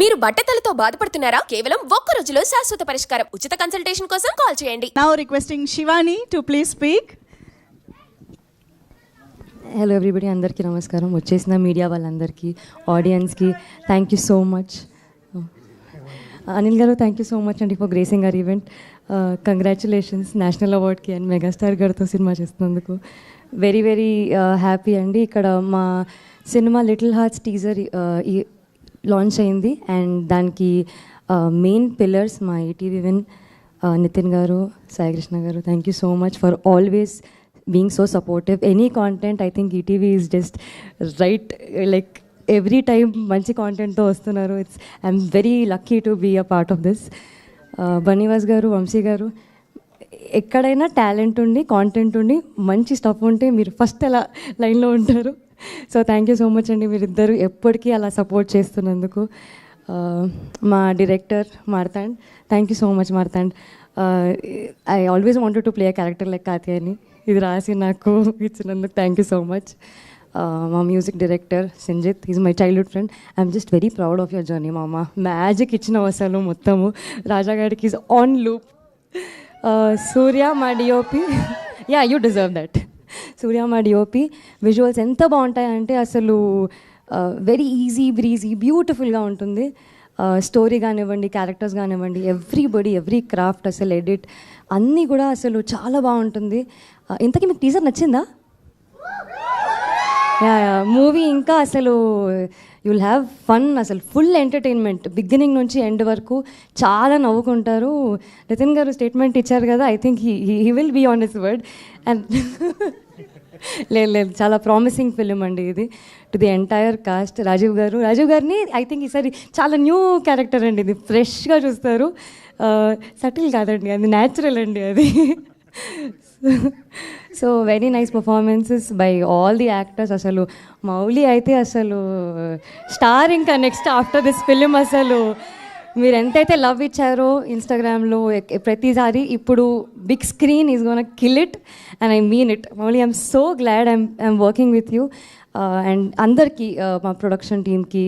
మీరు బట్టతలతో బాధపడుతున్నారా? కేవలం ఒక్క రోజులో శాశ్వత పరిష్కారం. ఉచిత కన్సల్టేషన్ కోసం కాల్ చేయండి. Now requesting Shivani to please speak. Hello everybody, అందరికీ నమస్కారం. వచ్చేసిన మీడియా వాళ్ళందరికీ, ఆడియన్స్కి thank you so much. Anil garu thank you so much అండి for gracing our event. Congratulations national అవార్డ్కి అండ్ మెగాస్టార్ గారితో సినిమా చేస్తున్నందుకు. వెరీ వెరీ హ్యాపీ అండి. ఇక్కడ మా cinema little hearts teaser launch అయింది అండ్ దానికి మెయిన్ పిల్లర్స్ మా ETV Win Nithin garu, Saikrishna garu. Thank you so much for always being so supportive. Any content, I think ETV is just right, like every time manchi content tho vastunaru. I'm very lucky to be a part of this. Banivas garu, Vamsi garu, ekkadaina talent undi, content undi, manchi stuff unte meer first ala line lo untaru. So thank you so much andi, meer iddaru eppadiki ala support chestunnanduku. Ma director Martand, thank you so much Martand. I always wanted to play a character like Katyayani. ఇది రాసి నాకు ఇచ్చినందుకు thank you so much. మా music director Sanjith, is my childhood friend. I'm just very proud of your journey మామ. Magic ఇచ్చిన అసలు మొత్తము. రాజాగాడికి ఈజ్ ఆన్ లూప్. సూర్య మా DOP, yeah you deserve that. Surya మా డిఓపి విజువల్స్ ఎంత బాగుంటాయంటే అసలు వెరీ ఈజీ బ్రీజీ బ్యూటిఫుల్గా ఉంటుంది. స్టోరీ కానివ్వండి, క్యారెక్టర్స్ కానివ్వండి, ఎవ్రీ క్రాఫ్ట్, అసలు ఎడిట్ అన్నీ కూడా అసలు చాలా బాగుంటుంది. ఇంతకీ మీకు టీజర్ నచ్చిందా? మూవీ ఇంకా అసలు యూ విల్ హ్యావ్ ఫన్, అసలు ఫుల్ ఎంటర్టైన్మెంట్ బిగినింగ్ నుంచి ఎండ్ వరకు. చాలా నవ్వుకుంటారు. నితిన్ గారు స్టేట్మెంట్ ఇచ్చారు కదా, I think he will be on his word. And లేదు చాలా ప్రామిసింగ్ ఫిలిం అండి ఇది. To the entire cast, Rajeev గారిని ఐ థింక్ ఈసారి చాలా న్యూ క్యారెక్టర్ అండి ఇది. ఫ్రెష్గా చూస్తారు. సటిల్ కాదండి, అది న్యాచురల్ అండి అది. So very nice performances by all the actors. అసలు మౌలి అయితే అసలు స్టార్. ఇంకా నెక్స్ట్ ఆఫ్టర్ దిస్ ఫిలిం అసలు మీరు ఎంతైతే లవ్ ఇచ్చారో ఇన్స్టాగ్రామ్లో ప్రతిసారి, ఇప్పుడు big screen is gonna kill it and I mean it. Mouli, I'm so glad I'm working with you. And అందరికీ, మా ప్రొడక్షన్ టీమ్కి,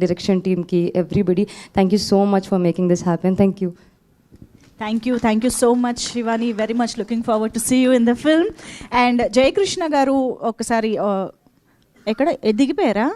డైరెక్షన్ టీమ్కి, everybody, thank you so much for making this happen. Thank you. Thank you so much Shivani, very much looking forward to see you in the film. And Jaykrishna garu ఒకసారి ఎక్కడ ఎదిగిపోయారా?